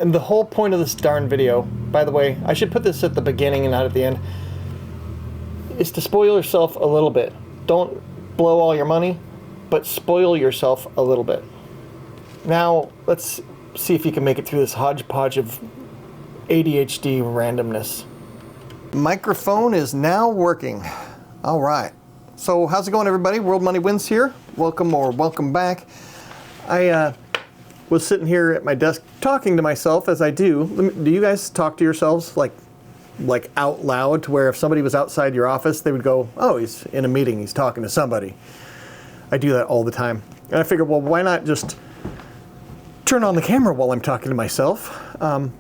and the whole point of this darn video, by the way, I should put this at the beginning and not at the end, is to spoil yourself a little bit. Don't blow all your money, but spoil yourself a little bit. Now, let's see if you can make it through this hodgepodge of ADHD randomness. Microphone is now working. All right. So how's it going, everybody? World Money Wins here. Welcome or welcome back. I was sitting here at my desk talking to myself, as I do. Do you guys talk to yourselves like out loud, to where if somebody was outside your office, they would go, oh, he's in a meeting, he's talking to somebody? I do that all the time. And I figured, well, why not just turn on the camera while I'm talking to myself?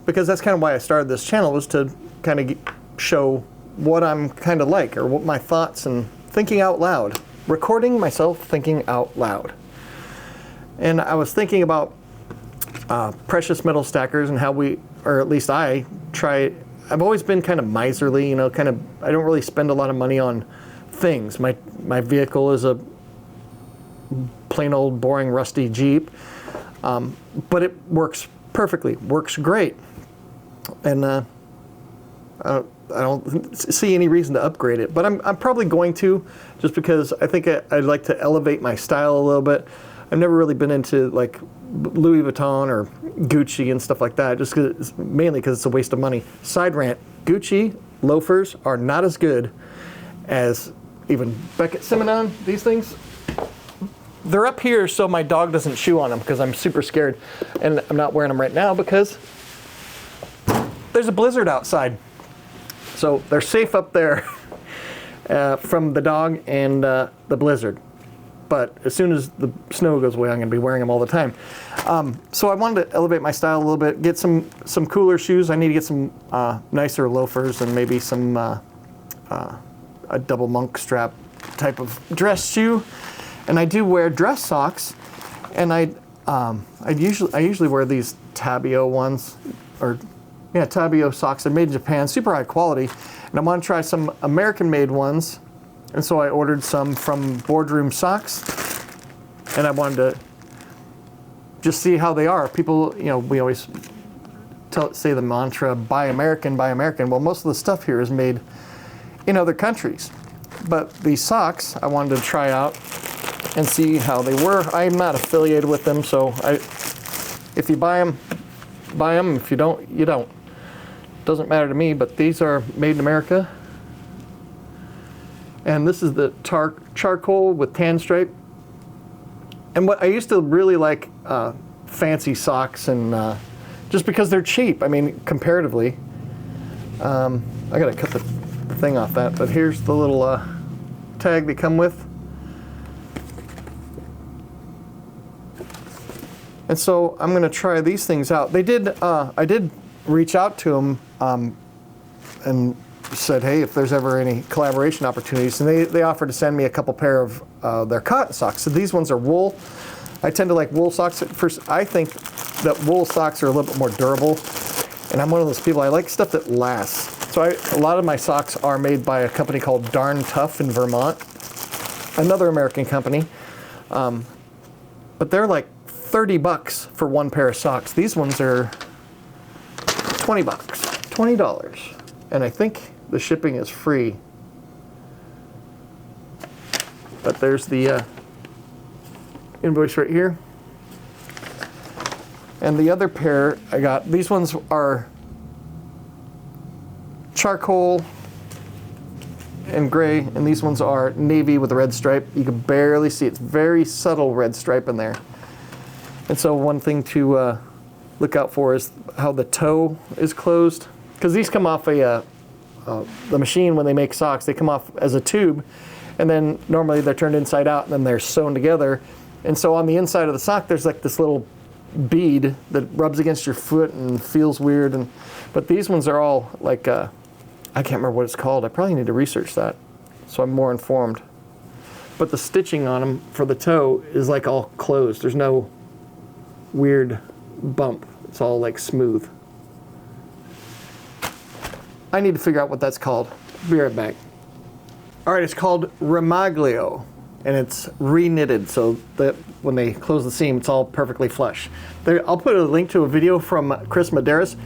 Because that's kind of why I started this channel, was to kind of show what I'm kind of like, or what my thoughts and thinking out loud. Recording myself thinking out loud. And I was thinking about precious metal stackers and how we, or at least I, try. I've always been kind of miserly, you know, I don't really spend a lot of money on things. My vehicle is a plain old boring rusty Jeep, but it works perfectly, works great. And I don't see any reason to upgrade it, but I'm probably going to, just because I think I'd like to elevate my style a little bit. I've never really been into like Louis Vuitton or Gucci and stuff like that, just mainly because it's a waste of money. Side rant, Gucci loafers are not as good as even Beckett Simon. These things, they're up here so my dog doesn't chew on them, because I'm super scared. And I'm not wearing them right now because there's a blizzard outside. So they're safe up there from the dog and the blizzard. But as soon as the snow goes away, I'm going to be wearing them all the time. So I wanted to elevate my style a little bit, get some cooler shoes. I need to get some nicer loafers, and maybe some a double monk strap type of dress shoe. And I do wear dress socks, and I usually wear these Tabio ones, or yeah, Tabio socks. They're made in Japan, super high quality. And I want to try some American-made ones. And so I ordered some from Boardroom Socks, and I wanted to just see how they are. People, you know, we always say the mantra, buy American, buy American. Well, most of the stuff here is made in other countries. But these socks, I wanted to try out and see how they were. I'm not affiliated with them, so if you buy them, buy them. If you don't, you don't. Doesn't matter to me, but these are made in America. And this is the charcoal with tan stripe. And what I used to really like fancy socks, and just because they're cheap. I mean, comparatively. I gotta cut the thing off that, but here's the little tag they come with. And so I'm gonna try these things out. They did. I did reach out to them and said, hey, if there's ever any collaboration opportunities, and they offered to send me a couple pair of their cotton socks. So these ones are wool. I tend to like wool socks. First, I think that wool socks are a little bit more durable, and I'm one of those people, I like stuff that lasts. So a lot of my socks are made by a company called Darn Tough in Vermont, another American company, but they're like $30 for one pair of socks. These ones are $20, and I think the shipping is free. But there's the invoice right here. And the other pair I got, these ones are charcoal and gray, and these ones are navy with a red stripe. You can barely see, it's very subtle red stripe in there. And so one thing to look out for is how the toe is closed, because these come off the machine when they make socks. They come off as a tube, and then normally they're turned inside out, and then they're sewn together. And so on the inside of the sock, there's like this little bead that rubs against your foot and feels weird. But these ones are all like, I can't remember what it's called. I probably need to research that so I'm more informed. But the stitching on them for the toe is like all closed. There's no weird bump. It's all like smooth. I need to figure out what that's called. Be right back. All right, it's called Remaglio. and it's re-knitted so that when they close the seam, it's all perfectly flush. I'll put a link to a video from Chris Medeiros.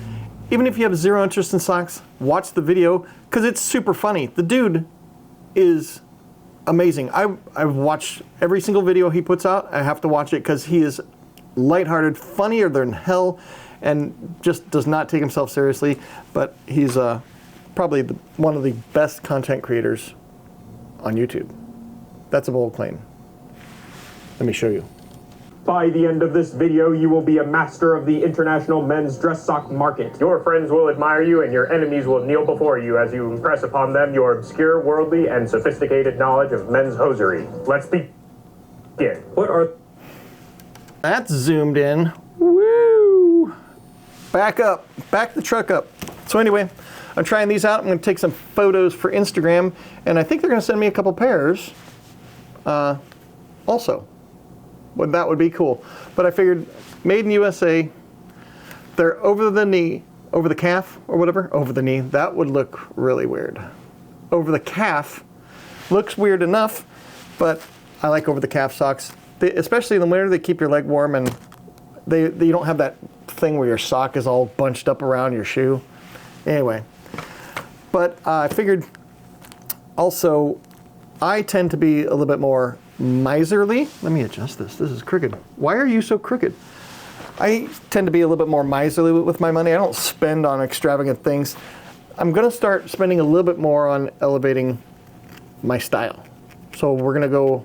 Even if you have zero interest in socks, watch the video because it's super funny. The dude is amazing. I've watched every single video he puts out. I have to watch it because he is lighthearted, funnier than hell, and just does not take himself seriously. But he's probably one of the best content creators on YouTube. That's a bold claim. Let me show you. By the end of this video, you will be a master of the international men's dress sock market. Your friends will admire you and your enemies will kneel before you as you impress upon them your obscure, worldly, and sophisticated knowledge of men's hosiery. Let's begin. What are... That's zoomed in. Woo! Back up. Back the truck up. So anyway, I'm trying these out. I'm going to take some photos for Instagram, and I think they're going to send me a couple pairs also. Well, that would be cool. But I figured made in USA, they're over the knee, over the calf or whatever, over the knee. That would look really weird. Over the calf looks weird enough, but I like over the calf socks. Especially in the winter, they keep your leg warm and you don't have that thing where your sock is all bunched up around your shoe. Anyway, but I figured also I tend to be a little bit more miserly. Let me adjust this. This is crooked. Why are you so crooked? I tend to be a little bit more miserly with my money. I don't spend on extravagant things. I'm going to start spending a little bit more on elevating my style. So we're going to go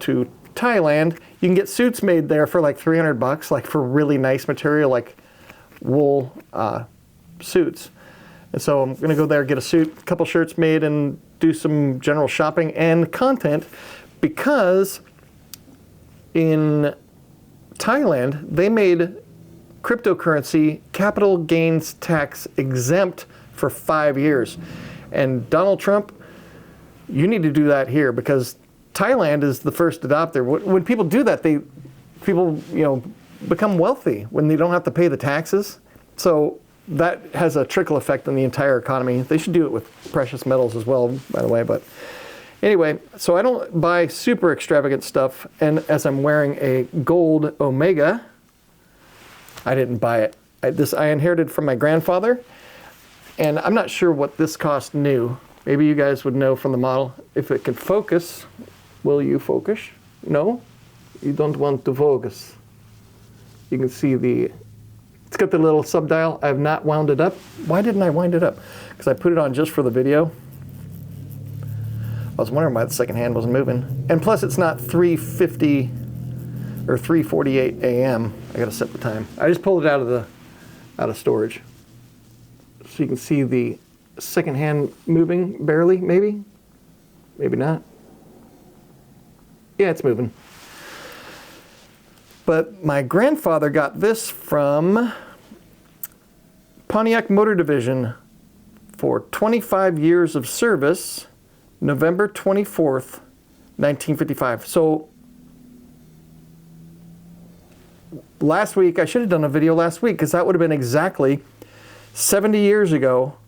to Thailand. You can get suits made there for like $300, like for really nice material, like wool suits. And so I'm going to go there, get a suit, a couple shirts made, and do some general shopping and content. Because in Thailand, they made cryptocurrency capital gains tax exempt for 5 years. And Donald Trump, you need to do that here because Thailand is the first adopter. When people do that, people become wealthy when they don't have to pay the taxes. So that has a trickle effect on the entire economy. They should do it with precious metals as well, by the way. But anyway, so I don't buy super extravagant stuff, and as I'm wearing a gold Omega, I didn't buy it. I inherited from my grandfather, and I'm not sure what this cost new. Maybe you guys would know from the model. If it can focus, will you focus? No? You don't want to focus. You can see it's got the little subdial. I have not wound it up. Why didn't I wind it up? Because I put it on just for the video. I was wondering why the second hand wasn't moving. And plus it's not 3:50 or 3:48 a.m. I gotta set the time. I just pulled it out of storage. So you can see the second hand moving barely, maybe? Maybe not. Yeah, it's moving. But my grandfather got this from Pontiac Motor Division for 25 years of service, November 24th, 1955. So last week, I should have done a video last week because that would have been exactly 70 years ago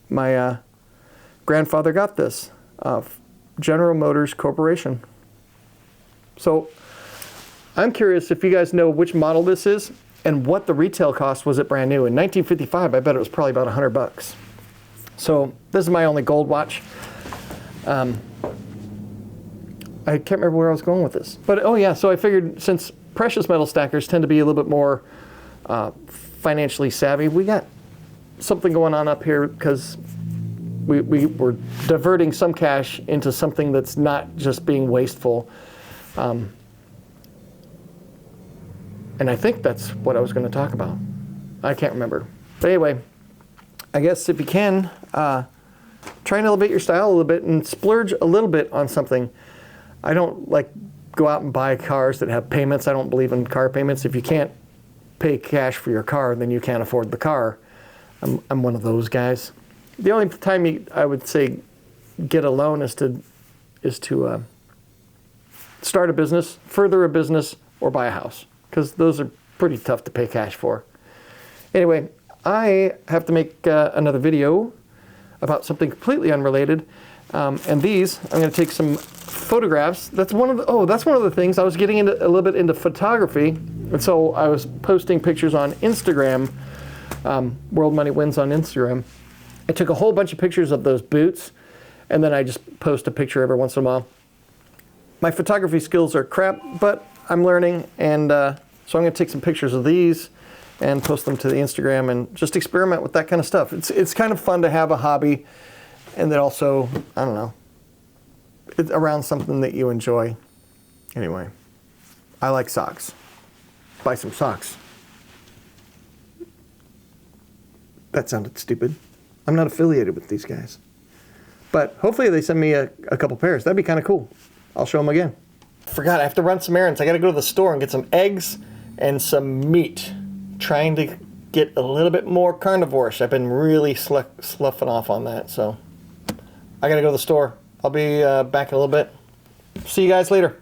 my grandfather got this, General Motors Corporation. So I'm curious if you guys know which model this is and what the retail cost was it brand new. In 1955, I bet it was probably about $100. So this is my only gold watch. I can't remember where I was going with this. But oh yeah, so I figured since precious metal stackers tend to be a little bit more financially savvy, we got something going on up here because we were diverting some cash into something that's not just being wasteful. And I think that's what I was going to talk about. I can't remember. But anyway, I guess if you can, try and elevate your style a little bit and splurge a little bit on something. I don't like go out and buy cars that have payments. I don't believe in car payments. If you can't pay cash for your car, then you can't afford the car. I'm one of those guys. The only time I would say get a loan is to start a business, further a business, or buy a house, because those are pretty tough to pay cash for. Anyway, I have to make another video about something completely unrelated, And these, I'm going to take some photographs. That's one of the things I was getting into a little bit into photography, and so I was posting pictures on Instagram. World Money Wins on Instagram. I took a whole bunch of pictures of those boots, and then I just post a picture every once in a while. My photography skills are crap, but I'm learning, and so I'm going to take some pictures of these and post them to the Instagram and just experiment with that kind of stuff. It's kind of fun to have a hobby, and then also, I don't know, it's around something that you enjoy. Anyway, I like socks. Buy some socks. That sounded stupid. I'm not affiliated with these guys. But hopefully they send me a couple pairs. That'd be kind of cool. I'll show them again. Forgot, I have to run some errands. I got to go to the store and get some eggs and some meat. Trying to get a little bit more carnivore-ish. I've been really sloughing off on that, so I got to go to the store. I'll be back in a little bit. See you guys later.